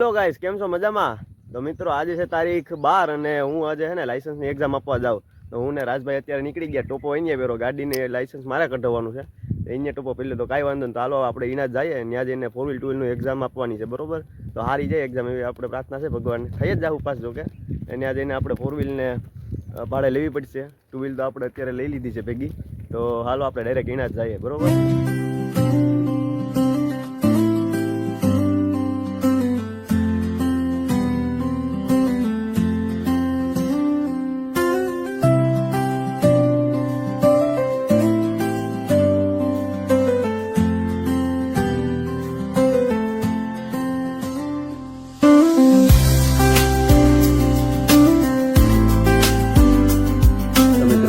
Hello guys, કેમ છો? મજામાં? તો મિત્રો, આજે છે તારીખ 12 અને હું આજે છે ને લાયસન્સની એક્ઝામ આપવા જાઉં. તો હું ને રાજભાઈ અત્યારે નીકળી ગયા. ટોપો અહીંયા પહેરો, ગાડીને લાયસન્સ મારે કઢાવવાનું છે. અહીંયા ટોપો પહેલે તો કાંઈ વાંધો નહીં. તો હાલો આપણે અહીંયા જ જઈએ. ત્યાં જઈને 4 વ્હીલ 2 વ્હીલનું એક્ઝામ આપવાની છે, બરોબર? તો હારી જાય એક્ઝામ, એવી આપણે પ્રાર્થના છે ભગવાન. થઈ જ જાવું પાસ જો કે ત્યાં જઈને આપણે 4 વ્હીલને ભાડે લેવી પડશે. 2 વ્હીલ તો આપણે અત્યારે લઈ લીધી છે ભેગી. તો હાલો આપણે ડાયરેક્ટ અહીંયા જ જઈએ, બરોબર?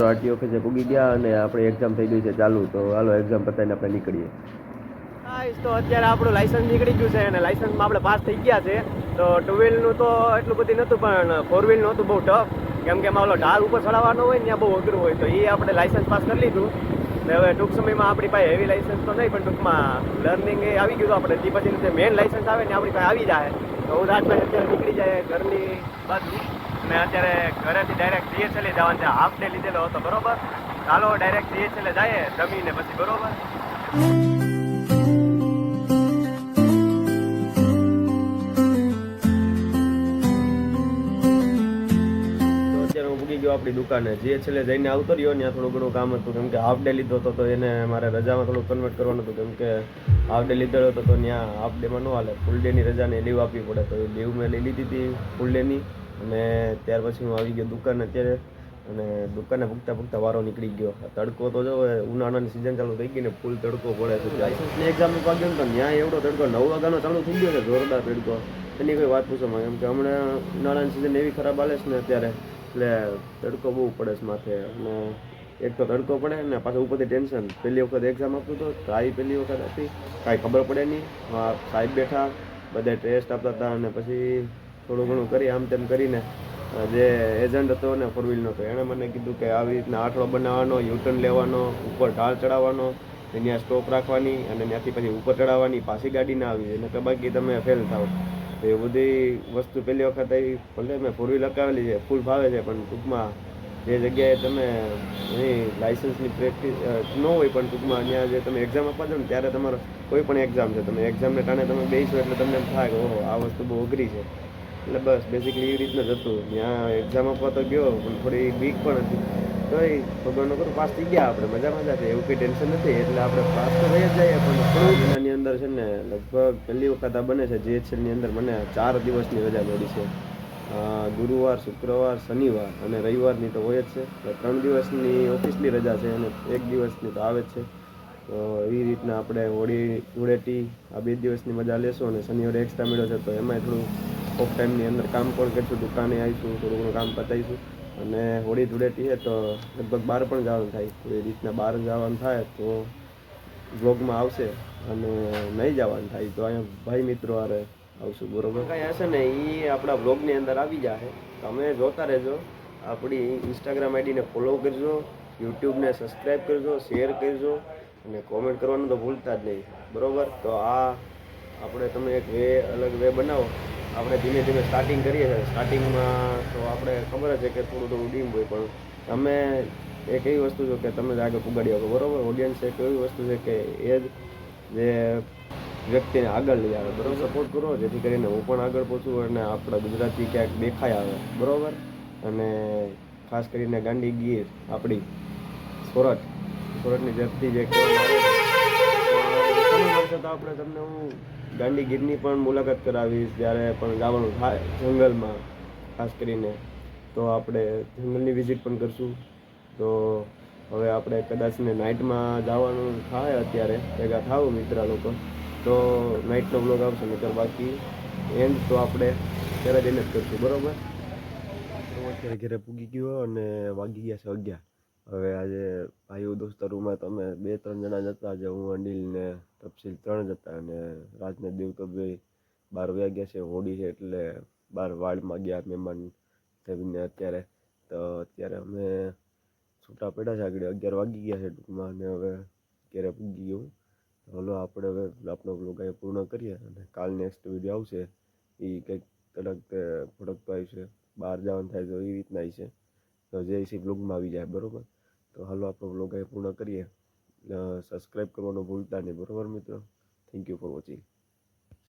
આરટીઓ ઓફિસે પૂગી ગયા અને આપણે એક્ઝામ થઈ ગઈ છે ચાલુ. તો હાલો એક્ઝામ પતાવીને આપણે નીકળીએ. તો અત્યારે આપણું લાયસન્સ નીકળી ગયું છે અને લાયસન્સમાં આપણે પાસ થઈ ગયા છે. તો 2 વ્હીલનું તો એટલું બધું નહોતું, પણ 4 વ્હીલનું હતું બહુ ટફ. કેમ કે એમાં ઓલો ઢાળ ઉપર ચડાવવાનો હોય ને ત્યાં બહુ અઘરું હોય. તો એ આપણે લાયસન્સ પાસ કરી લીધું. હવે ટૂંક સમયમાં આપણી પાસે હેવી લાયસન્સ તો નહીં, પણ ટૂંકમાં લર્નિંગ એ આવી ગયું. આપણે તે પછી જે મેઇન લાયસન્સ આવે ને આપણી પાસે આવી જાય. તો હું રાજભાઈ અત્યારે નીકળી જાય ઘરની બાજુ. મેં અત્યારે ઘરેથી ડાયરેક્ટ જીએચએલ જવાનું છે. હાફ ડે લીધેલો હતો, બરોબર? ચાલો ડાયરેક્ટ જીએચએલ જઈએ જમીને પછી, બરોબર? ગયો આપણી દુકાને. જીએચએલ જઈને આવતો રહ્યો, ત્યાં થોડું ઘણું કામ હતું. કેમ કે હાફ ડે લીધો હતો તો એને મારે રજામાં થોડું કન્વર્ટ કરવાનું હતું. કેમ કે હાફ ડે લીધેલો હતો તો ત્યાં હાફ ડેમાં ન હાલે, ફૂલ ડેની રજાને લીવ આપવી પડે. તો એ લીવ મેં લઈ લીધી હતી ફૂલ ડેની. અને ત્યાર પછી હું આવી ગયો દુકાને અત્યારે. અને દુકાને ભૂગતા વારો નીકળી ગયો. તડકો તો જો ઉનાળાની સિઝન ચાલુ થઈ ગઈ ને ફૂલ તડકો પડે છે. લાયસન્સની એક્ઝામ આપવા ગયો ને તો ત્યાં એવડો તડકો 9 વાગ્યાનો ચાલુ થઈ ગયો છે, જોરદાર તડકો. એની કોઈ વાત પૂછોમાં. કેમ કે હમણાં ઉનાળાની સિઝન એવી ખરાબ હાલે છે ને અત્યારે, એટલે તડકો બહુ પડે છે માથે. અને એક તો તડકો પડે ને પાછું ઉપરથી ટેન્શન. પહેલી વખત એક્ઝામ આપતું હતો, તારી પહેલી વખત હતી, કાંઈ ખબર પડે નહીં. સાહેબ બેઠા, બધા ટેસ્ટ આપતા હતા. અને પછી થોડું ઘણું કરી આમ તેમ કરીને જે એજન્ટ હતો ને 4 વ્હીલનો, તો એણે મને કીધું કે આવી રીતના આઠડો બનાવવાનો, યુટર્ન લેવાનો, ઉપર ઢાળ ચડાવવાનો, ત્યાં સ્ટોપ રાખવાની અને ત્યાંથી પછી ઉપર ચડાવવાની, પાછી ગાડી ના આવી એને કે બાકી તમે ફેલ થાવ. તો એ બધી વસ્તુ પહેલી વખત આવી. ભલે મેં 4 વ્હીલ હકાવેલી છે, ફૂલ ફાવે છે, પણ ટૂંકમાં જે જગ્યાએ તમે અહીં લાઇસન્સની પ્રેક્ટિસ ન હોય, પણ ટૂંકમાં ત્યાં જે તમે એક્ઝામ આપવા જાઓ ને ત્યારે તમારો કોઈ પણ એક્ઝામ છે, તમે એક્ઝામને ટાણે તમે બેસો એટલે તમને એમ થાય કે ઓહો આ વસ્તુ બહુ અઘરી છે. એટલે બસ બેઝિકલી એવી રીતના જ હતું. ત્યાં એક્ઝામ આપવા તો ગયો, પણ થોડી વીક પણ હતી. તો એ ભગવાનનો કરું પાસ થઈ ગયા આપણે, મજા છે, એવું કંઈ ટેન્શન નથી. એટલે આપણે પાસ તો થઈ જ જઈએ. પણ થોડું મહિનાની અંદર છે ને લગભગ પહેલી વખત આ બને છે જીએચએલની અંદર મને 4 દિવસની રજા મળી છે. ગુરુવાર, શુક્રવાર, શનિવાર અને રવિવારની તો હોય જ છે. 3 દિવસની ઓફિસની રજા છે અને 1 દિવસની તો આવે જ છે. તો એવી રીતના આપણે હોળી ધૂળેટી આ 2 દિવસની મજા લેશું. અને શનિવારે એક્સ્ટ્રા મળ્યો છે તો એમાંય થોડું ઓફ ટાઈમની અંદર કામ પણ કરીશું, દુકાને આવીશું, થોડું ઘણું કામ પતાવીશું. અને હોળી ધૂળેટી છે તો લગભગ બહાર પણ જવાનું થાય. તો એ રીતના બહાર જવાનું થાય તો વ્લોગમાં આવશે. અને નહીં જવાનું થાય તો અહીંયા ભાઈ મિત્રો હારે આવશું, બરોબર? કાંઈ હશે ને એ આપણા વ્લોગની અંદર આવી જાય. તમે જોતા રહેજો. આપણી ઇન્સ્ટાગ્રામ આઈડીને ફોલો કરજો, યુટ્યુબને સબસ્ક્રાઈબ કરજો, શેર કરજો અને કોમેન્ટ કરવાનું તો ભૂલતા જ નહીં, બરોબર? તો આ આપણે તમે એક અલગ વે બનાવો. આપણે ધીમે ધીમે સ્ટાર્ટિંગ કરીએ છીએ. સ્ટાર્ટિંગમાં તો આપણે ખબર જ છે કે થોડું ડીમ હોય, પણ તમે એક એવી વસ્તુ છો કે તમે જ આગળ પુગાડી શકો, બરોબર? ઓડિયન્સ એક એવી વસ્તુ છે કે એ જ જે વ્યક્તિને આગળ લઈ આવે, બરોબર? સપોર્ટ કરો જેથી કરીને હું પણ આગળ પહોંચું અને આપણા ગુજરાતી ક્યાંક દેખાય આવે, બરોબર? અને ખાસ કરીને ગાંડી ગીર આપણી સુરતની ધરતી જે કહેવામાં તો આપણે તમને હું ગાંડી ગીરની પણ મુલાકાત કરાવીશ જ્યારે પણ જવાનું થાય જંગલમાં. ખાસ કરીને તો આપણે જંગલની વિઝિટ પણ કરશું. તો હવે આપણે કદાચ ને નાઇટમાં જવાનું થાય, અત્યારે ભેગા થાવું મિત્ર લોકો તો નાઇટનો બ્લોગ આવશે. નહીતર બાકી એન્ડ તો આપણે ત્યારે જઈને જ કરશું, બરોબર? હું અત્યારે ઘરે પૂગી ગયો અને વાગી ગયા છે 11. હવે આજે ભાઈઓ દોસ્તારોમાં તો અમે 2-3 જણા જ હતા. આજે હું અનિલ ને તપસીલ 3 જ હતા. અને રાજને દેવ તો 12 વાગ્યા છે, હોડી છે એટલે 12 વાડમાં ગયા મહેમાન થઈને. અત્યારે અમે છૂટા પડ્યા છે. આગળ 11 વાગી ગયા છે ટૂંકમાં. અને હવે ઘરે પૂગી ગયું. હલો આપણે હવે આપણો બ્લોગ અહીંયા પૂર્ણ કરીએ અને કાલ નેક્સ્ટ વિડીયો આવશે. એ કંઈક તડક ફડકતો આવી છે, બહાર જવાનું થાય તો એ રીતના આવી છે. તો જે છે બ્લોગમાં આવી જાય, બરાબર. તો હાલો આપણો બ્લોગ અહીં પૂર્ણ કરીએ. સબસ્ક્રાઈબ કરવાનું ભૂલતા નહીં, બરાબર મિત્રો. Thank you for watching.